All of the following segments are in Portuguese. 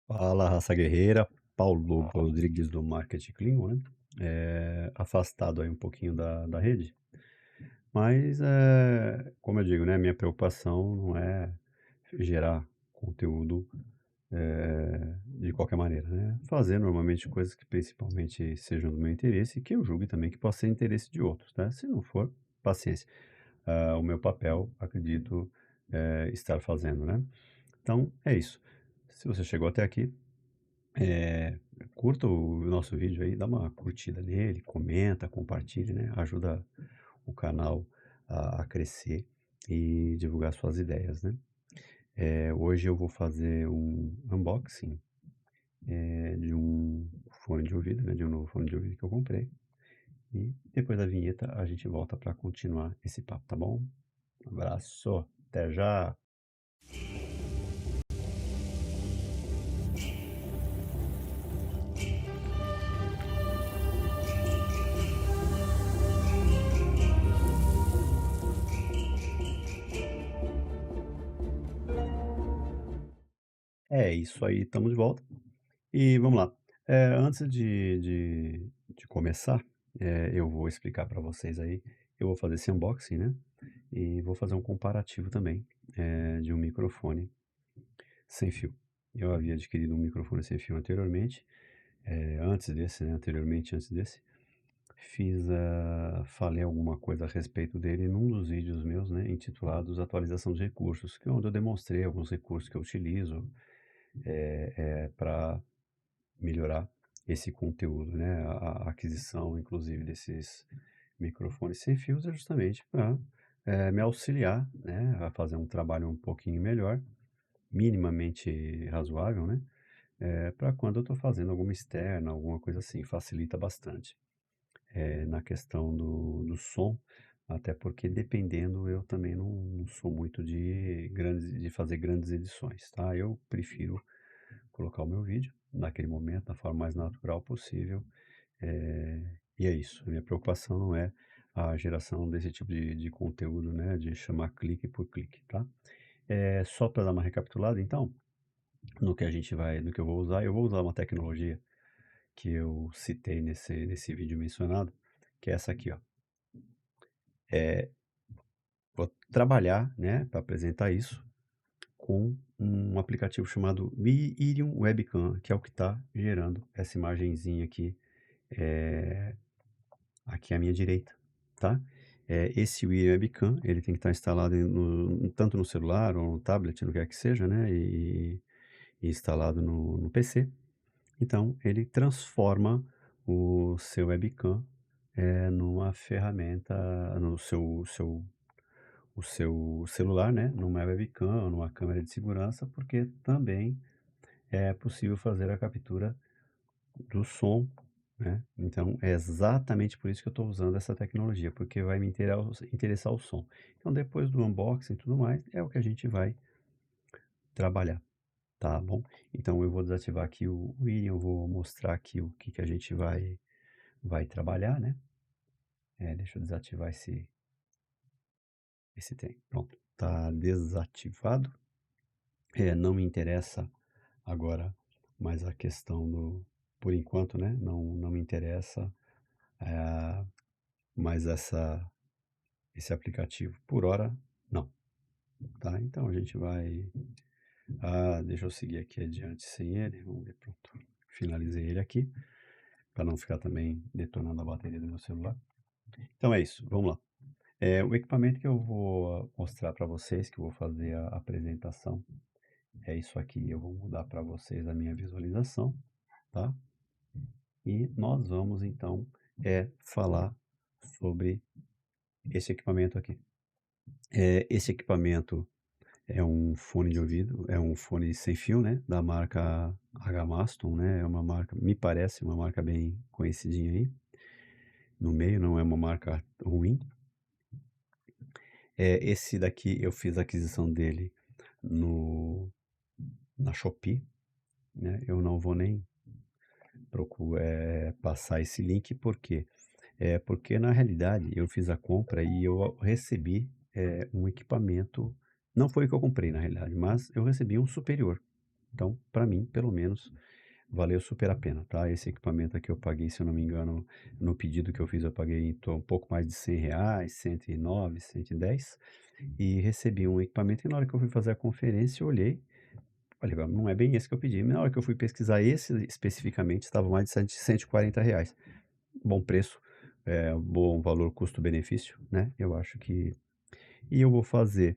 Fala, raça guerreira, Paulo Rodrigues do Marketing Clean, né? Afastado aí um pouquinho da rede, mas como eu digo, né? Minha preocupação não é gerar conteúdo de qualquer maneira, né? Fazer normalmente coisas que principalmente sejam do meu interesse e que eu julgue também que possa ser interesse de outros, né? Se não for, paciência. O meu papel, acredito, estar fazendo, né? Então, é isso. Se você chegou até aqui, é, curta o nosso vídeo aí, dá uma curtida nele, comenta, compartilhe, né? Ajuda o canal a crescer e divulgar suas ideias, né? Hoje eu vou fazer um unboxing de um fone de ouvido, né? De um novo fone de ouvido que eu comprei. E depois da vinheta a gente volta para continuar esse papo, tá bom? Um abraço, até já! É isso aí, estamos de volta. E vamos lá. Antes de começar, eu vou explicar para vocês aí. Eu vou fazer esse unboxing, né? E vou fazer um comparativo também de um microfone sem fio. Eu havia adquirido um microfone sem fio anteriormente, antes desse, né? Anteriormente, antes desse. Falei alguma coisa a respeito dele num dos vídeos meus, né? Intitulados Atualização de Recursos, que é onde eu demonstrei alguns recursos que eu utilizo para melhorar esse conteúdo, né? A aquisição, inclusive, desses microfones sem fios é justamente para me auxiliar, né? A fazer um trabalho um pouquinho melhor, minimamente razoável, né? Para quando eu estou fazendo alguma externa, alguma coisa assim, facilita bastante. Na questão do som, até porque dependendo eu também não sou muito de fazer grandes edições, tá? Eu prefiro colocar o meu vídeo naquele momento, da forma mais natural possível. E é isso. A minha preocupação não é a geração desse tipo de conteúdo, né? De chamar clique por clique, tá? Só para dar uma recapitulada, então, no que eu vou usar uma tecnologia que eu citei nesse vídeo mencionado, que é essa aqui, ó. Vou trabalhar, né, para apresentar isso com um aplicativo chamado Irium Webcam, que é o que está gerando essa imagenzinha aqui, aqui à minha direita, tá? Esse Irium Webcam, ele tem que estar instalado tanto no celular ou no tablet, no que quer que seja, né? E instalado no PC. Então, ele transforma o seu webcam numa ferramenta, no o seu celular, né, numa webcam, numa câmera de segurança, porque também é possível fazer a captura do som, né? Então é exatamente por isso que eu estou usando essa tecnologia, porque vai me interessar o som. Então depois do unboxing e tudo mais, é o que a gente vai trabalhar, tá bom? Então eu vou desativar aqui o Irium, eu vou mostrar aqui o que que a gente vai trabalhar, né? Deixa eu desativar esse trem. Pronto, tá desativado. Não me interessa agora mais a questão por enquanto, né? Não me interessa mais esse aplicativo. Por hora, não, tá? Então a gente vai. Deixa eu seguir aqui adiante sem ele. Vamos ver, pronto. Finalizei ele aqui, para não ficar também detonando a bateria do meu celular. Então é isso, vamos lá. O equipamento que eu vou mostrar para vocês, que eu vou fazer a apresentação, é isso aqui. Eu vou mudar para vocês a minha visualização, tá? E nós vamos então falar sobre esse equipamento aqui. Esse equipamento é um fone de ouvido, é um fone sem fio, né? Da marca H-Maston, né? É uma marca, me parece uma marca bem conhecidinha aí no meio, não é uma marca ruim. Esse daqui eu fiz a aquisição dele no, na Shopee, né? Eu não vou nem passar esse link, por quê? Porque na realidade eu fiz a compra e eu recebi um equipamento, não foi o que eu comprei na realidade, mas eu recebi um superior, Então, para mim, pelo menos, valeu super a pena, tá? Esse equipamento aqui eu paguei, se eu não me engano, no pedido que eu fiz, eu paguei um pouco mais de R$ 100, 109, 110, e recebi um equipamento. E na hora que eu fui fazer a conferência, eu olhei, falei, não é bem esse que eu pedi. Na hora que eu fui pesquisar esse especificamente, estava mais de R$ 140. Bom preço, bom valor custo-benefício, né? Eu acho que. E eu vou fazer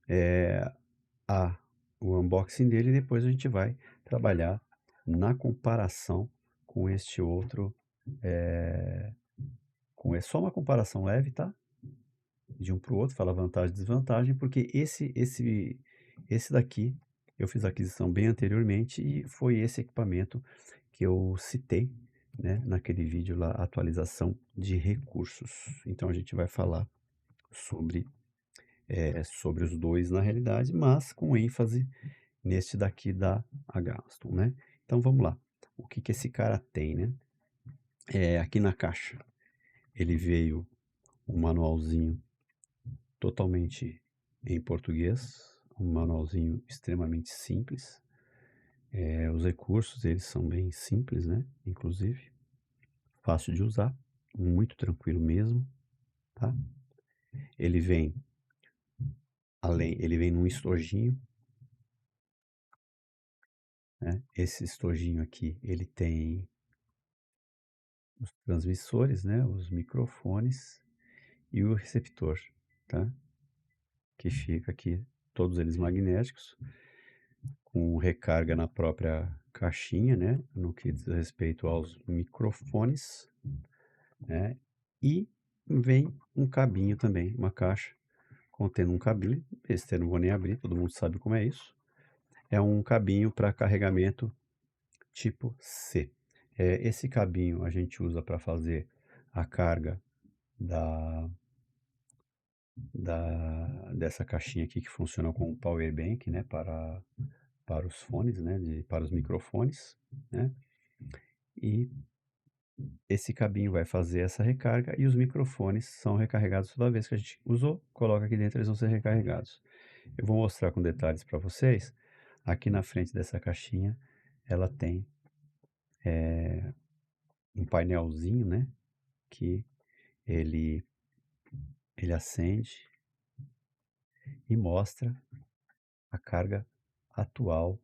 eh, a, o unboxing dele e depois a gente vai trabalhar na comparação com este outro. É, só uma comparação leve, tá? De um para o outro, fala vantagem e desvantagem, porque esse daqui eu fiz a aquisição bem anteriormente e foi esse equipamento que eu citei, né, naquele vídeo lá, atualização de recursos. Então a gente vai falar sobre, sobre os dois na realidade, mas com ênfase neste daqui da Agaston, né? Então vamos lá. O que que esse cara tem, né? Aqui na caixa ele veio um manualzinho totalmente em português, um manualzinho extremamente simples. Os recursos eles são bem simples, né? Inclusive fácil de usar, muito tranquilo mesmo, tá? Ele vem ele vem num estojinho, né? Esse estojinho aqui ele tem os transmissores, né? Os microfones e o receptor, tá? Que fica aqui, todos eles magnéticos, com recarga na própria caixinha, né? No que diz respeito aos microfones, né? E vem um cabinho também, uma caixa contendo um cabinho. Esse eu não vou nem abrir, todo mundo sabe como é isso. É um cabinho para carregamento tipo C. Esse cabinho a gente usa para fazer a carga da, dessa caixinha aqui que funciona como power bank, né, para os fones, né, para os microfones, né? E esse cabinho vai fazer essa recarga e os microfones são recarregados toda vez que a gente usou, coloca aqui dentro, eles vão ser recarregados. Eu vou mostrar com detalhes para vocês. Aqui na frente dessa caixinha, ela tem um painelzinho, né, que ele ele acende e mostra a carga atual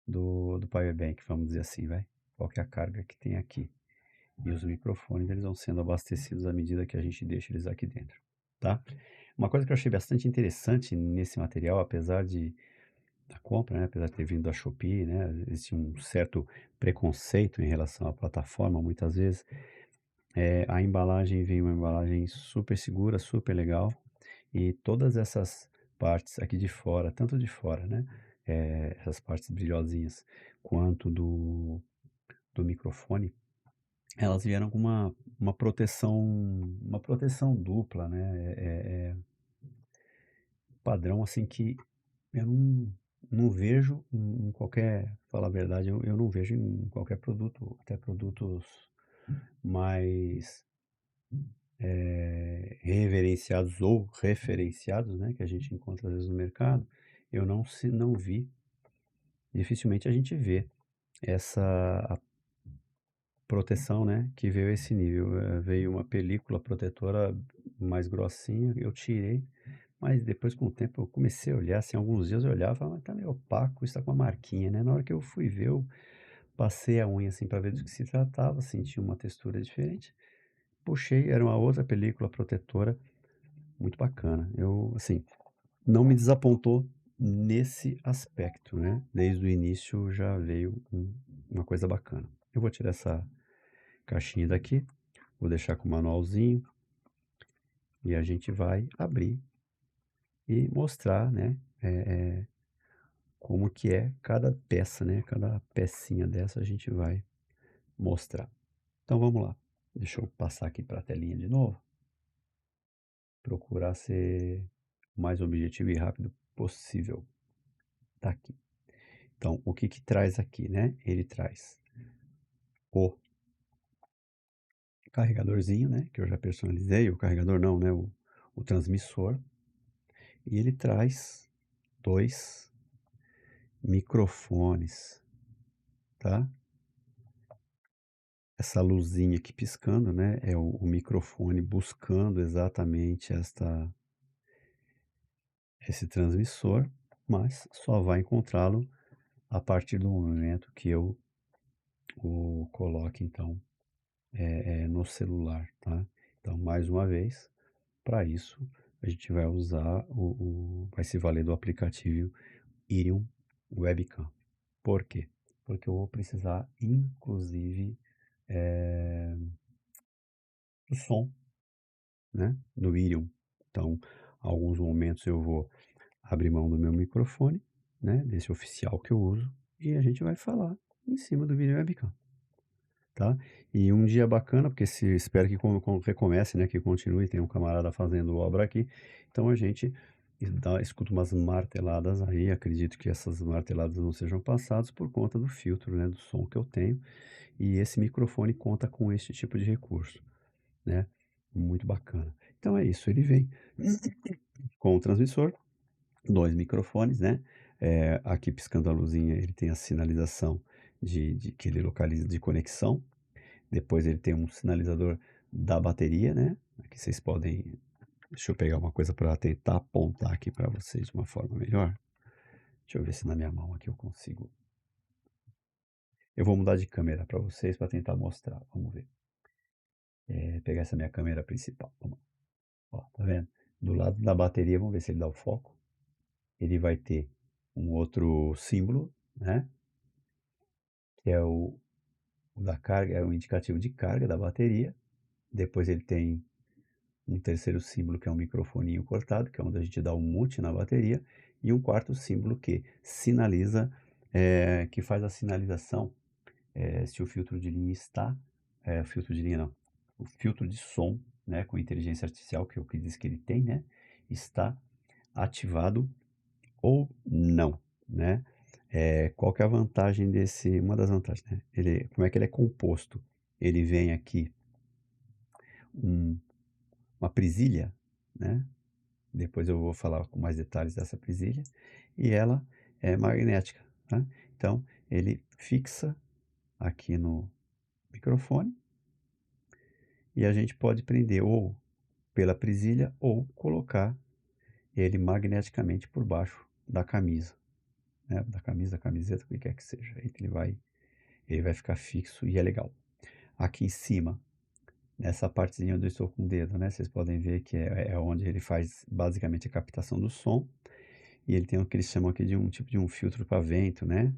do power bank, vamos dizer assim, vai. Qual que é a carga que tem aqui. E os microfones eles vão sendo abastecidos à medida que a gente deixa eles aqui dentro, tá? Uma coisa que eu achei bastante interessante nesse material, apesar da compra, né, apesar de ter vindo da Shopee, né, existe um certo preconceito em relação à plataforma, muitas vezes, a embalagem vem uma embalagem super segura, super legal, e todas essas partes aqui de fora, tanto de fora, né, essas partes brilhosinhas, quanto do microfone, elas vieram com uma proteção dupla, né? Padrão assim que eu não vejo em qualquer, falar a verdade, eu não vejo em qualquer produto, até produtos mais reverenciados ou referenciados, né? Que a gente encontra às vezes no mercado, eu não vi, dificilmente a gente vê essa proteção, né, que veio a esse nível. Veio uma película protetora mais grossinha, eu tirei, mas depois com o tempo eu comecei a olhar, assim, alguns dias eu olhava e falava, mas tá meio opaco, isso tá com uma marquinha, né? Na hora que eu fui ver, eu passei a unha assim para ver do que se tratava, senti uma textura diferente, puxei, era uma outra película protetora, muito bacana. Eu, assim, não me desapontou nesse aspecto, né? Desde o início já veio uma coisa bacana. Eu vou tirar essa caixinha daqui, vou deixar com o manualzinho e a gente vai abrir e mostrar, né, como que é cada peça, né, cada pecinha dessa a gente vai mostrar. Então vamos lá. Deixa eu passar aqui para a telinha de novo. Procurar ser o mais objetivo e rápido possível. Tá aqui. Então, o que que traz aqui, né? Ele traz o carregadorzinho, né, que eu já personalizei, o carregador não, né, o transmissor. E ele traz dois microfones, tá? Essa luzinha aqui piscando, né, é o microfone buscando exatamente esse transmissor, mas só vai encontrá-lo a partir do momento que eu o coloque então, no celular, tá? Então, mais uma vez, para isso a gente vai usar vai se valer do aplicativo Irium Webcam. Por quê? Porque eu vou precisar inclusive, do som, né, do Irium. Então, alguns momentos eu vou abrir mão do meu microfone, né, desse oficial que eu uso, e a gente vai falar em cima do vídeo webcam, tá? E um dia bacana, porque se espero que recomece, né, que continue, tem um camarada fazendo obra aqui, então a gente escuta umas marteladas aí, acredito que essas marteladas não sejam passadas por conta do filtro, né, do som que eu tenho, e esse microfone conta com este tipo de recurso, né? Muito bacana. Então é isso, ele vem com o transmissor, 2 microfones, né? Aqui piscando a luzinha, ele tem a sinalização de que ele localiza de conexão. Depois ele tem um sinalizador da bateria, né? Aqui vocês podem. Deixa eu pegar uma coisa para tentar apontar aqui para vocês de uma forma melhor. Deixa eu ver se na minha mão aqui eu consigo. Eu vou mudar de câmera para vocês para tentar mostrar. Vamos ver. Pegar essa minha câmera principal. Vamos lá. Ó, tá vendo? Do lado da bateria, vamos ver se ele dá o foco. Ele vai ter um outro símbolo, né? Que é o da carga, é o indicativo de carga da bateria. Depois ele tem um terceiro símbolo que é um microfoninho cortado, que é onde a gente dá o mute na bateria. E um quarto símbolo que sinaliza, que faz a sinalização se o filtro de linha está, filtro de linha não, o filtro de som, né, com inteligência artificial, que é o que diz que ele tem, né, está ativado ou não, né? Qual que é a vantagem desse, uma das vantagens, né? Como é que ele é composto? Ele vem aqui um, uma presilha, né? Depois eu vou falar com mais detalhes dessa presilha, e ela é magnética, tá? Então, ele fixa aqui no microfone, e a gente pode prender ou pela presilha ou colocar ele magneticamente por baixo da camisa, né? Da camisa, da camiseta, o que quer que seja. Aí ele vai ficar fixo e é legal. Aqui em cima, nessa partezinha onde eu estou com o dedo, né? Vocês podem ver que é onde ele faz basicamente a captação do som. E ele tem o que eles chamam aqui de um tipo de um filtro para vento, né?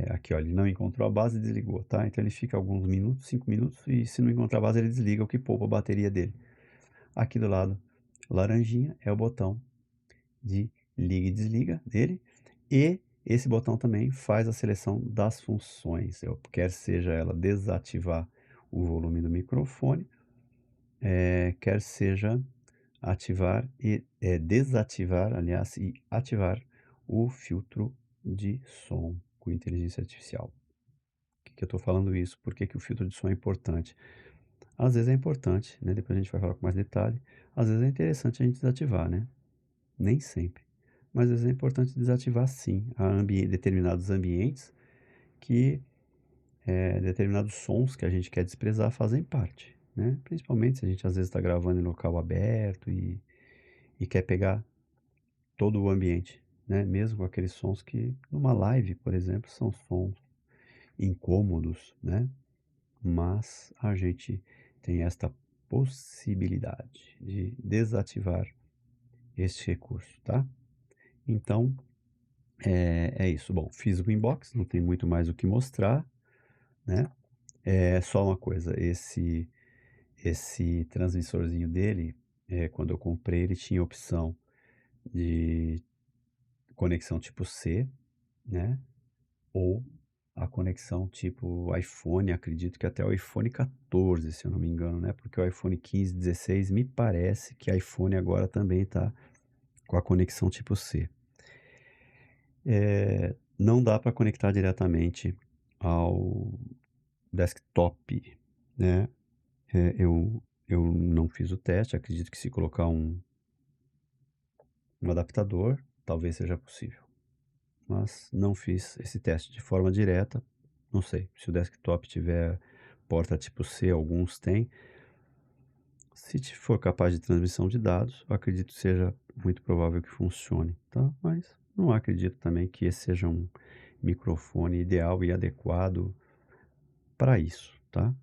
Aqui, ó, ele não encontrou a base e desligou, tá? Então ele fica alguns minutos, 5 minutos, e se não encontrar a base, ele desliga, o que poupa a bateria dele. Aqui do lado, laranjinha, é o botão de liga e desliga dele. E esse botão também faz a seleção das funções. Quer seja ela desativar o volume do microfone, quer seja ativar e desativar, aliás, e ativar o filtro de som com inteligência artificial. Por que eu estou falando isso? Por que o filtro de som é importante? Às vezes é importante, né? Depois a gente vai falar com mais detalhe. Às vezes é interessante a gente desativar, né? Nem sempre. Mas às vezes é importante desativar sim. Há determinados ambientes que determinados sons que a gente quer desprezar fazem parte, né? Principalmente se a gente às vezes está gravando em local aberto e quer pegar todo o ambiente, né? Mesmo com aqueles sons que numa live, por exemplo, são sons incômodos, né? Mas a gente tem esta possibilidade de desativar este recurso, tá? Então, é isso. Bom, fiz o inbox, não tem muito mais o que mostrar, né? É só uma coisa, esse transmissorzinho dele, quando eu comprei, ele tinha opção de conexão tipo C, né? Ou a conexão tipo iPhone, acredito que até o iPhone 14, se eu não me engano, né? Porque o iPhone 15, 16, me parece que iPhone agora também está com a conexão tipo C. Não dá para conectar diretamente ao desktop, né? Eu não fiz o teste, acredito que se colocar um adaptador, talvez seja possível, mas não fiz esse teste de forma direta. Não sei, se o desktop tiver porta tipo C, alguns têm. Se for capaz de transmissão de dados, eu acredito que seja muito provável que funcione, tá? Mas não acredito também que esse seja um microfone ideal e adequado para isso, tá?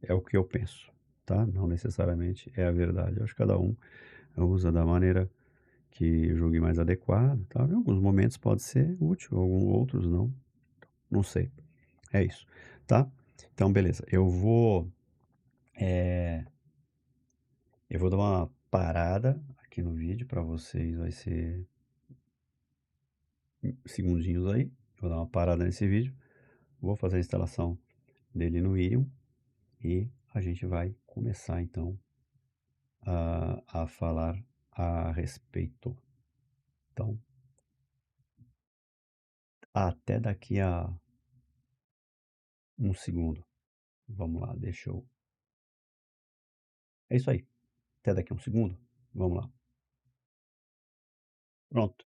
É o que eu penso, tá? Não necessariamente é a verdade. Eu acho que cada um usa da maneira que julgue mais adequado, tá? Em alguns momentos pode ser útil, alguns outros não. Não sei. É isso, tá? Então, beleza. Eu vou dar uma parada aqui no vídeo para vocês, vai ser segundinhos aí. Vou dar uma parada nesse vídeo, vou fazer a instalação dele no Irium e a gente vai começar então a falar a respeito. Então, até daqui a um segundo. Vamos lá, deixa eu. É isso aí. Até daqui a um segundo. Vamos lá. Pronto.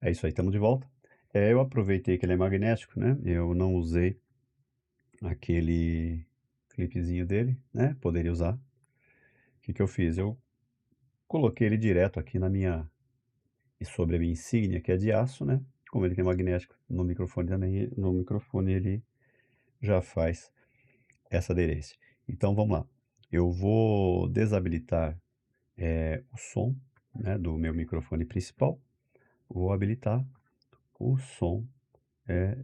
É isso aí, estamos de volta. Eu aproveitei que ele é magnético, né? Eu não usei aquele clipezinho dele, né? Poderia usar. O que que eu fiz? Eu coloquei ele direto aqui na minha e sobre a minha insígnia, que é de aço, né? Como ele é magnético, no microfone também, no microfone ele já faz essa aderência. Então vamos lá. Eu vou desabilitar o som, né, do meu microfone principal. Vou habilitar o som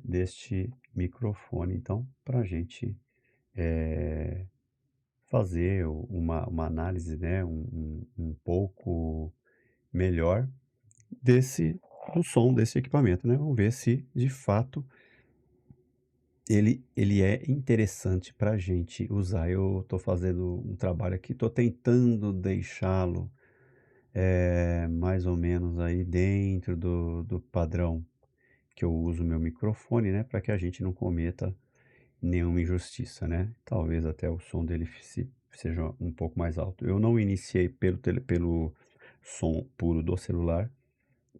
deste microfone, então, para a gente fazer uma análise, né, um pouco melhor desse do som desse equipamento, né? Vamos ver se de fato ele é interessante para a gente usar. Eu estou fazendo um trabalho aqui, estou tentando deixá-lo mais ou menos aí dentro do padrão que eu uso o meu microfone, né? Para que a gente não cometa nenhuma injustiça, né? Talvez até o som dele seja um pouco mais alto. Eu não iniciei pelo som puro do celular,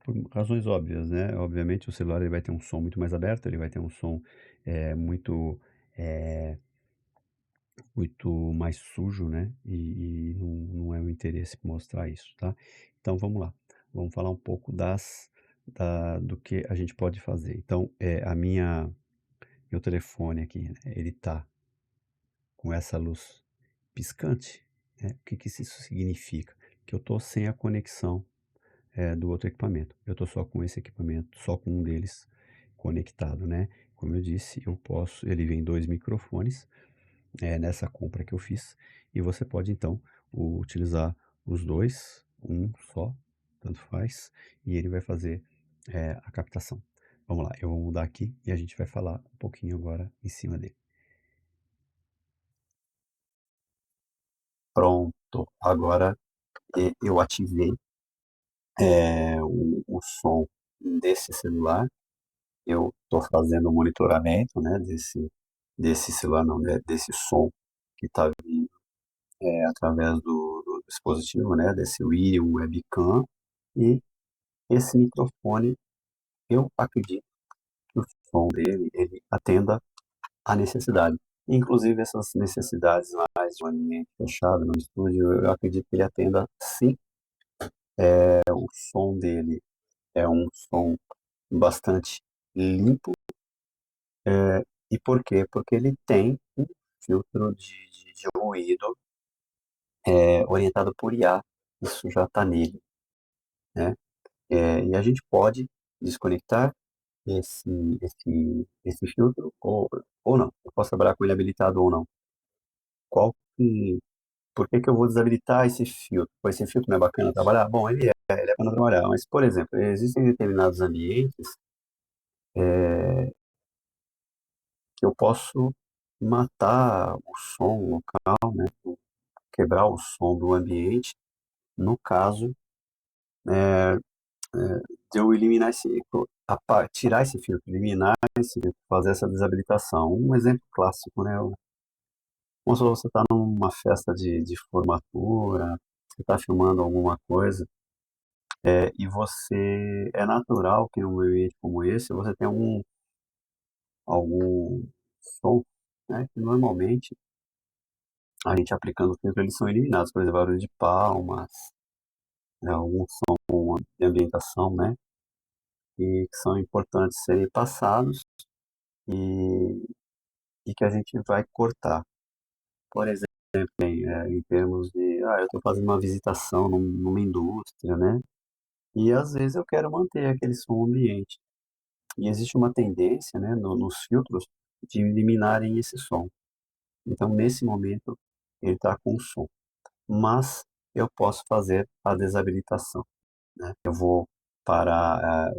por razões óbvias, né? Obviamente o celular ele vai ter um som muito mais aberto, ele vai ter um som muito eh, muito mais sujo, né? E não é o interesse mostrar isso, tá? Então vamos lá, vamos falar um pouco do que a gente pode fazer. Então, meu telefone aqui, né, ele tá com essa luz piscante, né? O que que isso significa? Que eu tô sem a conexão do outro equipamento. Eu tô só com esse equipamento, só com um deles conectado, né? Como eu disse, ele vem dois microfones, nessa compra que eu fiz, e você pode então utilizar os dois, um só, tanto faz, e ele vai fazer a captação. Vamos lá, eu vou mudar aqui e a gente vai falar um pouquinho agora em cima dele. Pronto, agora eu ativei o som desse celular. Eu estou fazendo o monitoramento, né, desse celular, não, né, desse som que está através do dispositivo, né, desse Iridium Webcam, e esse microfone, eu acredito que o som dele, ele atenda à necessidade. Inclusive essas necessidades mais de um ambiente fechado no estúdio, eu acredito que ele atenda sim. O som dele é um som bastante limpo. E por quê? Porque ele tem um filtro de ruído orientado por IA. Isso já está nele, né? E a gente pode desconectar esse, esse filtro ou não. Eu posso trabalhar com ele habilitado ou não. Qual que, por que que eu vou desabilitar esse filtro? Pô, esse filtro não é bacana trabalhar? Bom, ele é bacana trabalhar, mas, por exemplo, existem determinados ambientes que eu posso matar o som local, né? Quebrar o som do ambiente, no caso de eu eliminar tirar esse filtro, eliminar esse filtro, fazer essa desabilitação. Um exemplo clássico, né? Vamos supor, você está numa festa de formatura, você está filmando alguma coisa, E você, é natural que num ambiente como esse você tenha algum som, né, que normalmente a gente aplicando o filtro eles são eliminados, por exemplo, barulho de palmas, né, algum som de ambientação, né, e que são importantes serem passados e, e que a gente vai cortar. Por exemplo, em termos de, eu estou fazendo uma visitação numa indústria, né, e às vezes eu quero manter aquele som ambiente. E existe uma tendência, né, nos filtros de eliminarem esse som. Então, nesse momento, ele está com som. Mas eu posso fazer a desabilitação, né? Eu vou parar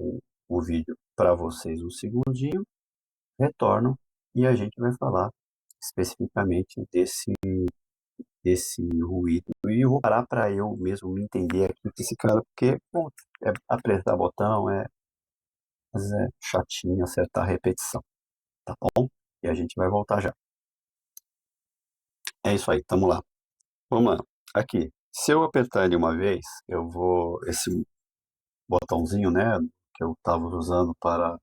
o vídeo para vocês um segundinho, retorno e a gente vai falar especificamente desse ruído. E eu vou parar para eu mesmo me entender aqui com esse cara, porque bom, apertar botão às vezes é chatinho acertar a repetição, tá bom? E a gente vai voltar já. É isso aí, tamo lá. Vamos lá. Aqui. Se eu apertar ele uma vez, eu vou. Esse botãozinho, né? Que eu estava usando para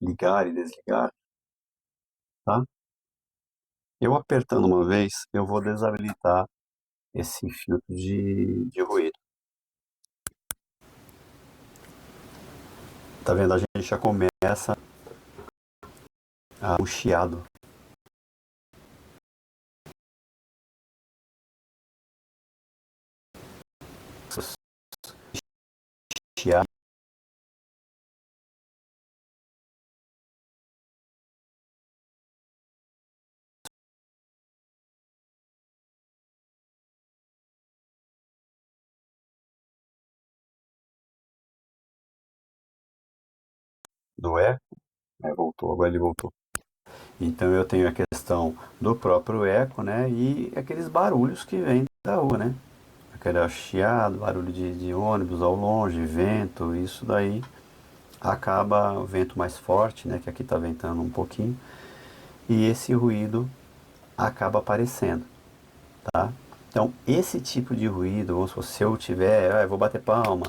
ligar e desligar, tá? Eu apertando uma vez, eu vou desabilitar esse filtro de ruído. Tá vendo? A gente já começa o chiado. Chiado do eco, né? Voltou, agora ele voltou. Então eu tenho a questão do próprio eco, né? E aqueles barulhos que vêm da rua, né? Aquele chiado, barulho de ônibus ao longe, vento, isso daí acaba o vento mais forte, né? Que aqui está ventando um pouquinho, e esse ruído acaba aparecendo, tá? Então esse tipo de ruído, vamos supor, se eu tiver, eu vou bater palma,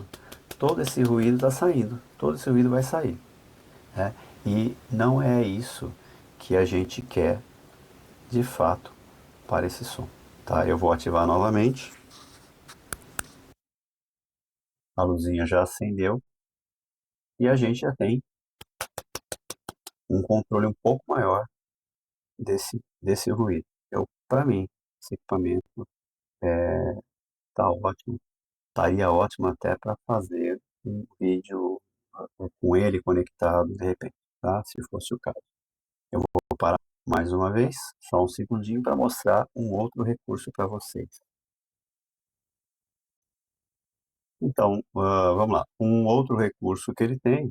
todo esse ruído está saindo, todo esse ruído vai sair, né? E não é isso que a gente quer de fato para esse som, tá? Eu vou ativar novamente, a luzinha já acendeu e a gente já tem um controle um pouco maior desse ruído. Eu, para mim, esse equipamento tá ótimo, estaria ótimo até para fazer um vídeo com ele conectado de repente, tá? Se fosse o caso. Eu vou parar mais uma vez, só um segundinho para mostrar um outro recurso para vocês. Então, vamos lá. Um outro recurso que ele tem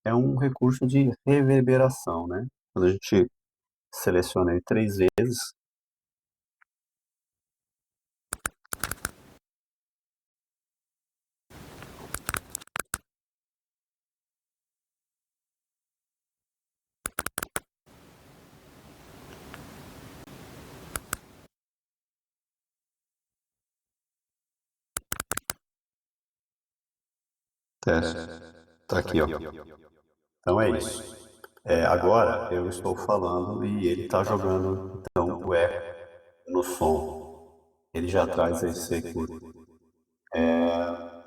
é um recurso de reverberação, né? Quando a gente seleciona ele 3 vezes, teste, tá aqui, ó. Então é isso. Agora eu estou falando e ele está jogando então o eco no som. Ele já traz esse recurso.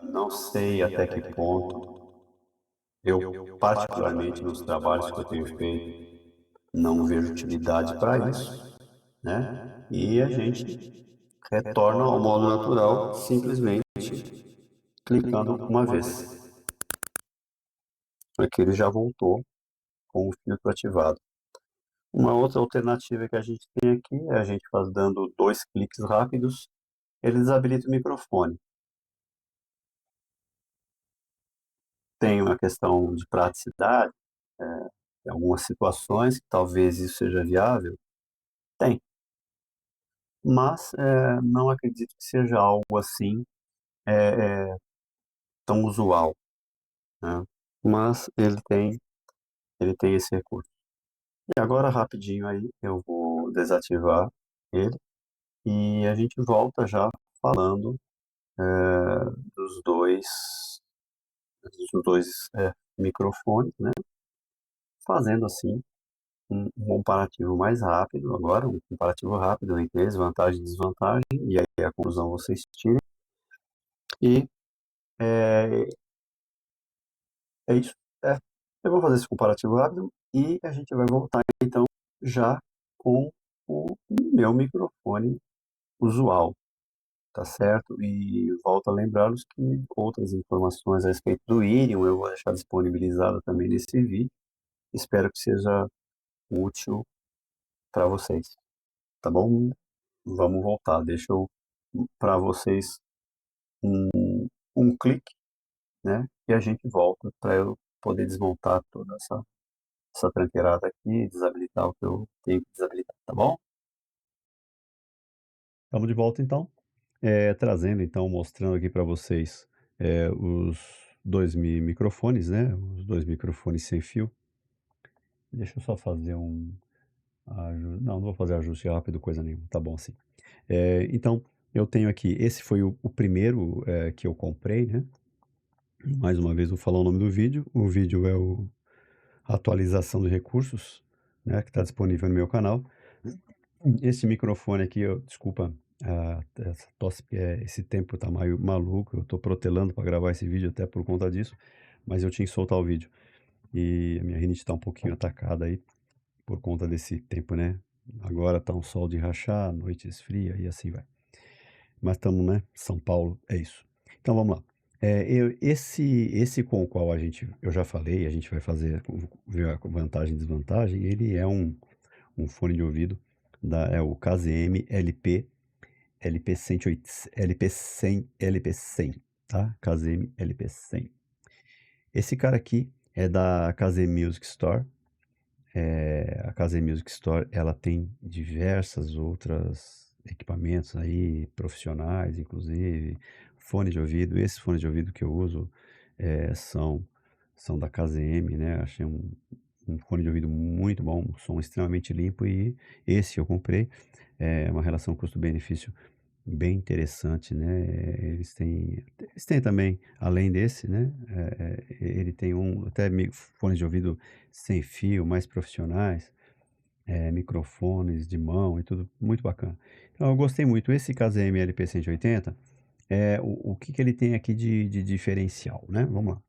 Não sei até que ponto eu, particularmente nos trabalhos que eu tenho feito, não vejo utilidade para isso, né? E a gente retorna ao modo natural simplesmente clicando uma vez. Aqui ele já voltou com o filtro ativado. Uma outra alternativa que a gente tem aqui é a gente faz dando 2 cliques rápidos, ele desabilita o microfone. Tem uma questão de praticidade, é, em algumas situações que talvez isso seja viável, tem, mas não acredito que seja algo assim tão usual, né? Mas ele tem esse recurso. E agora rapidinho aí eu vou desativar ele e a gente volta já falando dos dois os dois microfones, né? Fazendo assim um comparativo mais rápido agora, um comparativo rápido entre eles, vantagem e desvantagem, e aí a conclusão vocês tirem. E é, é isso. É, eu vou fazer esse comparativo rápido e a gente vai voltar então já com o meu microfone usual, tá certo? E volto a lembrá-los que outras informações a respeito do Irium eu vou deixar disponibilizada também nesse vídeo. Espero que seja útil para vocês, tá bom? Vamos voltar. Deixa eu para vocês um clique, né? E a gente volta para eu poder desmontar toda essa tranqueirada aqui, desabilitar o que eu tenho que desabilitar, tá bom? Estamos de volta então, trazendo então, mostrando aqui para vocês os dois microfones, né? Os dois microfones sem fio. Deixa eu só fazer não vou fazer ajuste rápido, coisa nenhuma, tá bom assim. Então, eu tenho aqui, esse foi o primeiro que eu comprei, né? Mais uma vez vou falar o nome do vídeo. O vídeo é a atualização de recursos, né, que está disponível no meu canal. Esse microfone aqui, desculpa, essa tosse, esse tempo tá meio maluco, eu tô protelando para gravar esse vídeo até por conta disso, mas eu tinha que soltar o vídeo. E a minha rinite tá um pouquinho atacada aí por conta desse tempo, né? Agora tá um sol de rachar, noite esfria e assim vai. Mas estamos, né? São Paulo, é isso. Então vamos lá. Esse com o qual eu já falei, a gente vai ver a vantagem e desvantagem, ele é um fone de ouvido, é o KZM LP100, tá? KZM LP100. Esse cara aqui é da KZM Music Store. A KZ Music Store, ela tem diversas outras equipamentos aí, profissionais, inclusive, fone de ouvido. Esse fone de ouvido que eu uso são da KZM, né? Achei um fone de ouvido muito bom, um som extremamente limpo e esse eu comprei. É uma relação custo-benefício bem interessante, né? Eles têm também, além desse, né? Ele tem fones de ouvido sem fio, mais profissionais, microfones de mão e tudo muito bacana. Então eu gostei muito. Esse KZM LP180, o que que ele tem aqui de diferencial, né? Vamos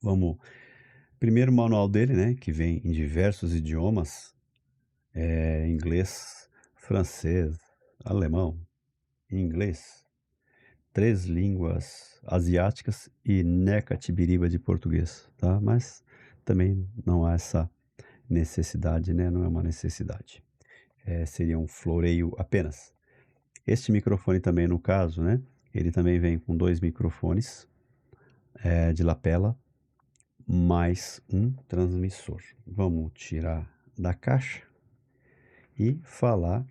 lá. Primeiro o manual dele, né? Que vem em diversos idiomas, inglês, francês, alemão, inglês, três línguas asiáticas e Necatibiriba de português, tá? Mas também não há essa necessidade, né? Não é uma necessidade. Seria um floreio apenas. Este microfone também, no caso, né? Ele também vem com dois microfones de lapela, mais um transmissor. Vamos tirar da caixa e falar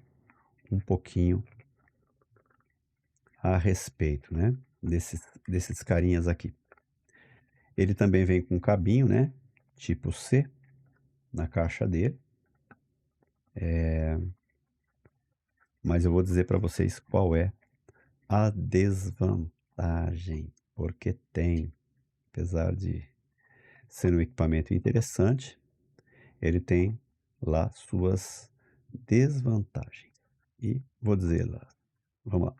um pouquinho a respeito, né? Desses carinhas aqui. Ele também vem com cabinho, né? Tipo C na caixa dele. Mas eu vou dizer para vocês qual é a desvantagem, porque tem, apesar de ser um equipamento interessante, ele tem lá suas desvantagens. E vou dizer lá. Vamos lá.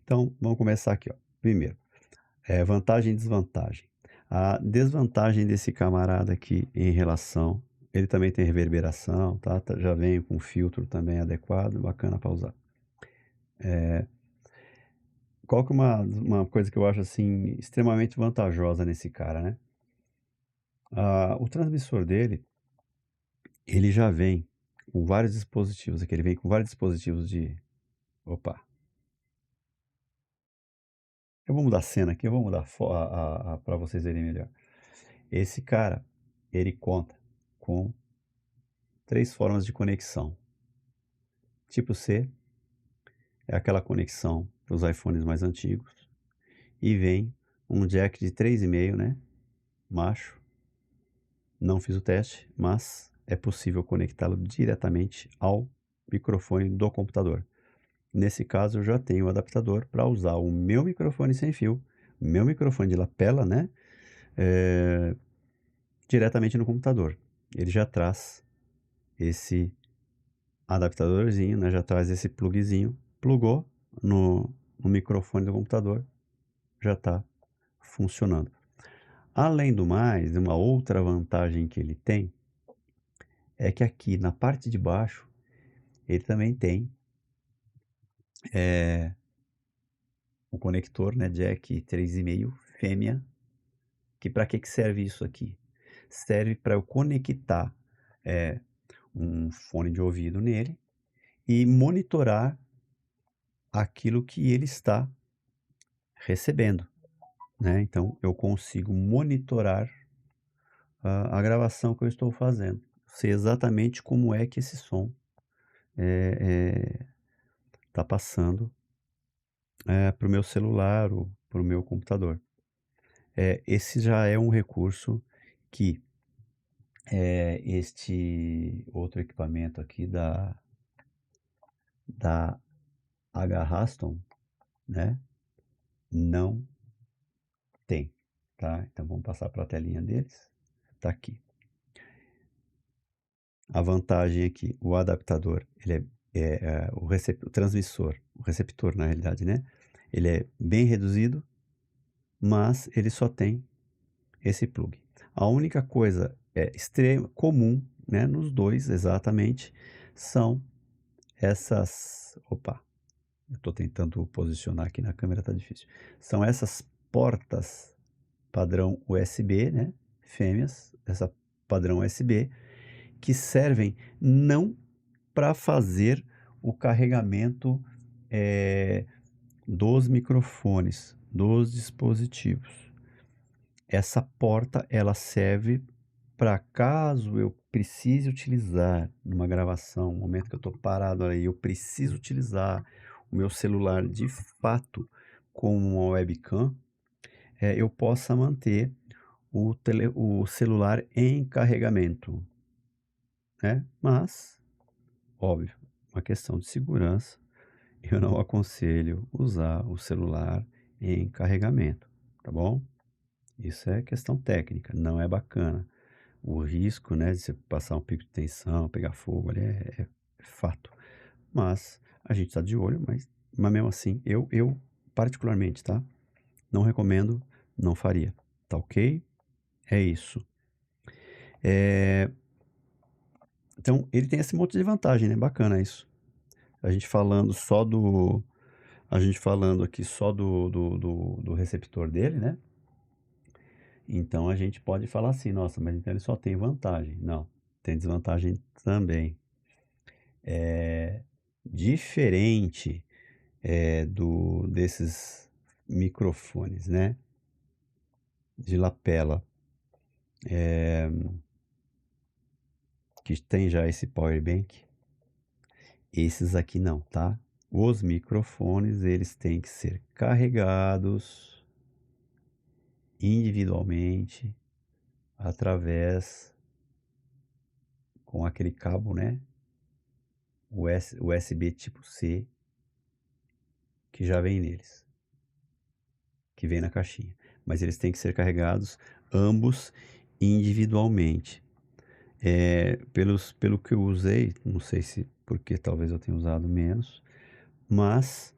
Então, vamos começar aqui, ó. Primeiro, vantagem e desvantagem. A desvantagem desse camarada aqui em relação, ele também tem reverberação, tá? Já vem com filtro também adequado, bacana para usar. Qual que é uma coisa que eu acho assim extremamente vantajosa nesse cara, né? O transmissor dele, ele já vem com vários dispositivos aqui, ele vem com vários dispositivos de... Opa, eu vou mudar a cena aqui, eu vou mudar para vocês verem melhor. Esse cara, ele conta com três formas de conexão. Tipo C é aquela conexão para os iPhones mais antigos. E vem um jack de 3,5, né? Macho. Não fiz o teste, mas é possível conectá-lo diretamente ao microfone do computador. Nesse caso, eu já tenho o adaptador para usar o meu microfone sem fio, meu microfone de lapela, né? diretamente no computador. Ele já traz esse adaptadorzinho, né, já traz esse plugzinho, plugou no microfone do computador, já está funcionando. Além do mais, uma outra vantagem que ele tem é que aqui na parte de baixo ele também tem o conector, né, jack 3,5 fêmea, que para que serve isso aqui? Serve para eu conectar um fone de ouvido nele e monitorar aquilo que ele está recebendo, né? Então eu consigo monitorar a gravação que eu estou fazendo, sei exatamente como é que esse som está passando para o meu celular ou para o meu computador. Esse já é um recurso que este outro equipamento aqui da H-Raston, né, não tem, tá? Então vamos passar para a telinha deles. Tá aqui. A vantagem aqui, o adaptador, ele o transmissor, o receptor na realidade, né? Ele é bem reduzido, mas ele só tem esse plug. A única coisa extrema, comum, né, nos dois exatamente, são essas. Opa, eu estou tentando posicionar aqui na câmera, tá difícil. São essas portas padrão USB, né? Fêmeas, essa padrão USB, que servem não para fazer o carregamento dos microfones, dos dispositivos. Essa porta ela serve para caso eu precise utilizar numa gravação, no momento que eu estou parado aí, eu preciso utilizar o meu celular de fato como uma webcam, eu possa manter o celular em carregamento, né? Mas, óbvio, uma questão de segurança, eu não aconselho usar o celular em carregamento, tá bom? Isso é questão técnica, não é bacana. O risco, né, de você passar um pico de tensão, pegar fogo ali é fato. Mas a gente está de olho, mas mesmo assim, eu particularmente, tá? Não recomendo, não faria. Tá ok? É isso. Então, ele tem esse monte de vantagem, né? Bacana isso. A gente falando só do. A gente falando aqui só do receptor dele, né? Então a gente pode falar assim, nossa, mas então ele só tem vantagem. Não, tem desvantagem também. Diferente desses microfones, né? De lapela, que tem já esse power bank. Esses aqui não, tá? Os microfones, eles têm que ser carregados individualmente através com aquele cabo, né? USB tipo C que já vem neles, que vem na caixinha. Mas eles têm que ser carregados ambos individualmente. Pelo que eu usei, não sei se porque talvez eu tenha usado menos, mas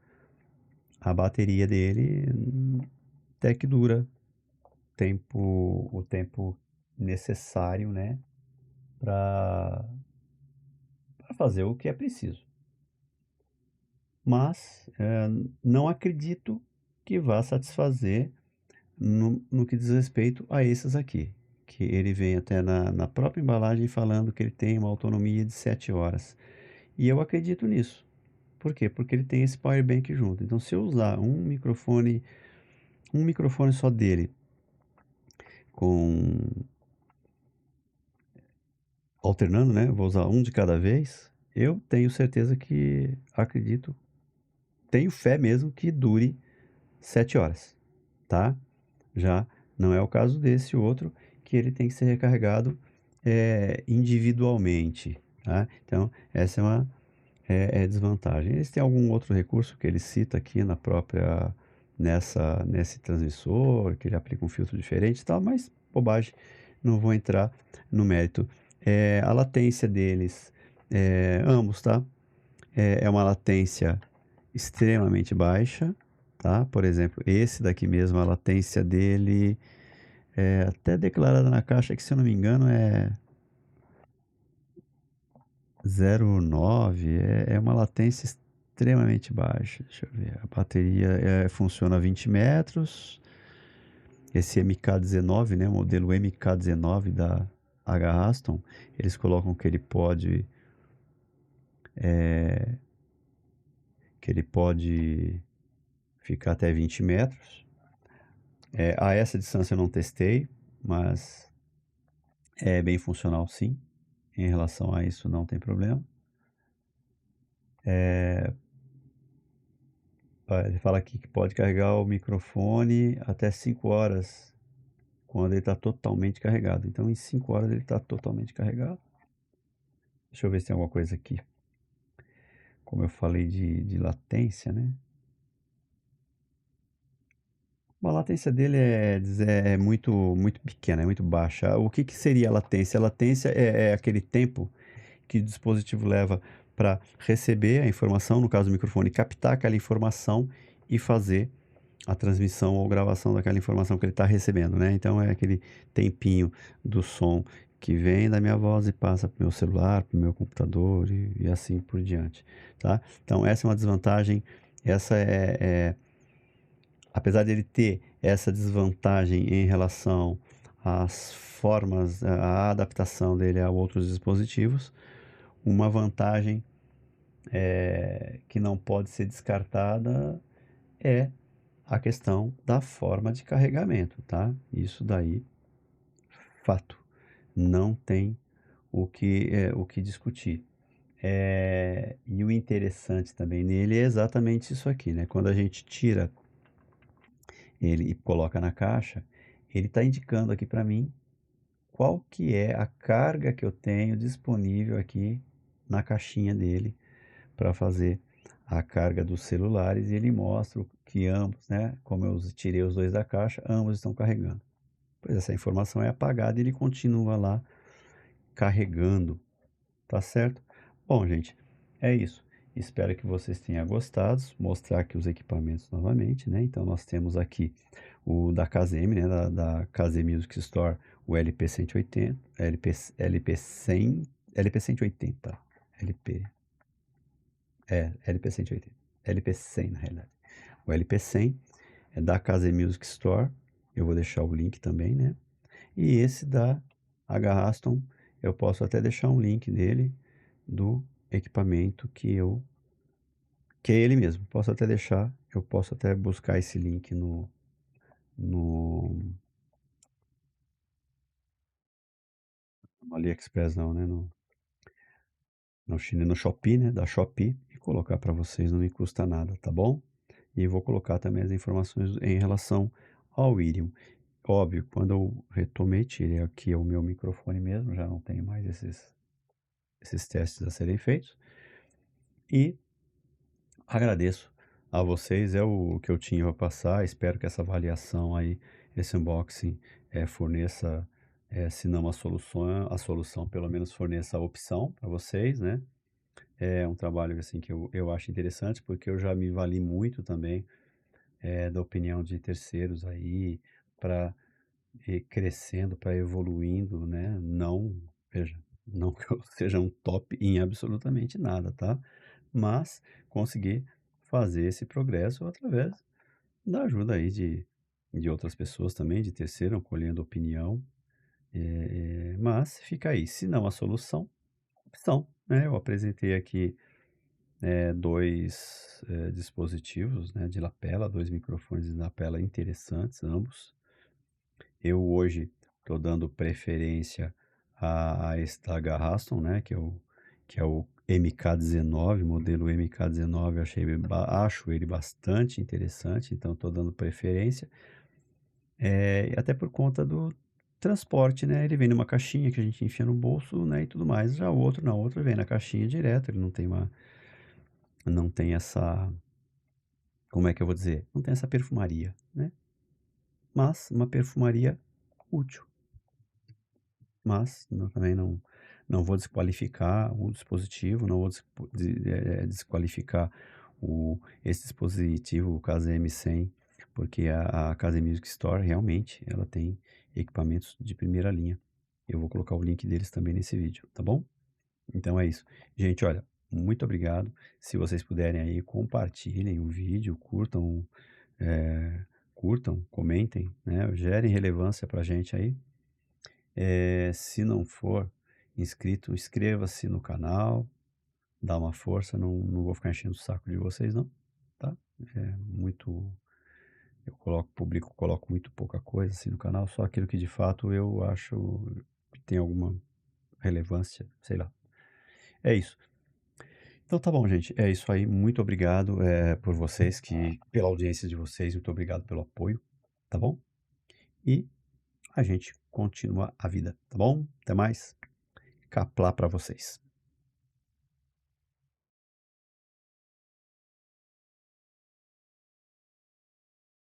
a bateria dele até que dura o tempo necessário, né, para fazer o que é preciso. Mas não acredito que vá satisfazer no que diz respeito a esses aqui, que ele vem até na própria embalagem falando que ele tem uma autonomia de 7 horas. E eu acredito nisso. Por quê? Porque ele tem esse power bank junto. Então, se eu usar um microfone só dele, com alternando, né? Vou usar um de cada vez. Eu tenho certeza que acredito, tenho fé mesmo que dure 7 horas, tá? Já não é o caso desse outro, que ele tem que ser recarregado individualmente, tá? Então, essa é uma desvantagem. Eles têm algum outro recurso que ele cita aqui nesse transmissor, que ele aplica um filtro diferente e tal, mas bobagem, não vou entrar no mérito. A latência deles, ambos, tá? É uma latência extremamente baixa, tá? Por exemplo, esse daqui mesmo, a latência dele é até declarada na caixa que, se eu não me engano, é 0,9, é uma latência extremamente baixa. Deixa eu ver. A bateria funciona a 20 metros. Esse MK19, né, o modelo MK19 da H-Raston, eles colocam que ele pode ficar até 20 metros. A essa distância eu não testei, mas é bem funcional sim. Em relação a isso não tem problema. Ele fala aqui que pode carregar o microfone até 5 horas quando ele está totalmente carregado. Então, em 5 horas ele está totalmente carregado. Deixa eu ver se tem alguma coisa aqui. Como eu falei de latência, né? A latência dele é muito pequena, é muito baixa. O que, que seria a latência? A latência é aquele tempo que o dispositivo leva para receber a informação, no caso do microfone, captar aquela informação e fazer a transmissão ou gravação daquela informação que ele está recebendo, né? Então é aquele tempinho do som que vem da minha voz e passa para o meu celular, para o meu computador e assim por diante, tá? Então essa é uma desvantagem, essa apesar de ele ter essa desvantagem em relação às formas, à adaptação dele a outros dispositivos, uma vantagem que não pode ser descartada é a questão da forma de carregamento, tá? Isso daí, fato. Não tem o que discutir. E o interessante também nele é exatamente isso aqui, né? Quando a gente tira ele e coloca na caixa, ele está indicando aqui para mim qual que é a carga que eu tenho disponível aqui na caixinha dele para fazer a carga dos celulares, e ele mostra que ambos, né, como eu tirei os dois da caixa, ambos estão carregando. Pois essa informação é apagada e ele continua lá carregando, tá certo? Bom, gente, é isso. Espero que vocês tenham gostado. Mostrar aqui os equipamentos novamente, né? Então nós temos aqui o da KZM, né, da KZ Music Store, o LP180, LP100, LP180, LP, LP180, LP100 na realidade. O LP100 é da KZ Music Store, eu vou deixar o link também, né? E esse da H-Raston, eu posso até deixar um link dele, do equipamento que é ele mesmo. Posso até deixar, eu posso até buscar esse link no, no AliExpress não, né? No China, no Shopee, né? Da Shopee, e colocar para vocês, não me custa nada, tá bom? E vou colocar também as informações em relação ao Irium. Óbvio, quando eu retomei, tirei aqui o meu microfone mesmo, já não tenho mais esses testes a serem feitos. E agradeço a vocês, é o que eu tinha para passar. Espero que essa avaliação aí, esse unboxing, forneça, se não a solução, pelo menos forneça a opção para vocês, né? É um trabalho assim que eu acho interessante, porque eu já me vali muito também da opinião de terceiros aí para ir crescendo, para evoluindo, né? Não, veja, não que eu seja um top em absolutamente nada, tá? Mas conseguir fazer esse progresso através da ajuda aí de outras pessoas também, de terceiro, colhendo opinião. Mas fica aí, se não a solução, opção, né? Eu apresentei aqui dois dispositivos, né, de lapela, dois microfones de lapela interessantes, ambos. Eu hoje estou dando preferência a esse da H-Raston, né, que é o MK19, modelo MK19, acho ele bastante interessante, então estou dando preferência, e até por conta do transporte, né, ele vem numa caixinha que a gente enfia no bolso, né, e tudo mais, já o outro, na outra, vem na caixinha direto, ele não tem essa como é que eu vou dizer? Não tem essa perfumaria, né, mas uma perfumaria útil. Mas também não vou desqualificar o dispositivo, não vou desqualificar esse dispositivo, o KZM-100, porque a KZ Music Store realmente ela tem equipamentos de primeira linha. Eu vou colocar o link deles também nesse vídeo, tá bom? Então é isso. Gente, olha, muito obrigado. Se vocês puderem aí, compartilhem o vídeo, curtam, comentem, né, gerem relevância pra gente aí. Se não for inscrito, inscreva-se no canal, dá uma força, não vou ficar enchendo o saco de vocês não, tá? É muito, coloco muito pouca coisa assim no canal, só aquilo que de fato eu acho que tem alguma relevância, sei lá. É isso. Então tá bom, gente, é isso aí, muito obrigado, por vocês pela audiência de vocês, muito obrigado pelo apoio, tá bom? E a gente continua a vida, tá bom? Até mais. Caplá pra vocês.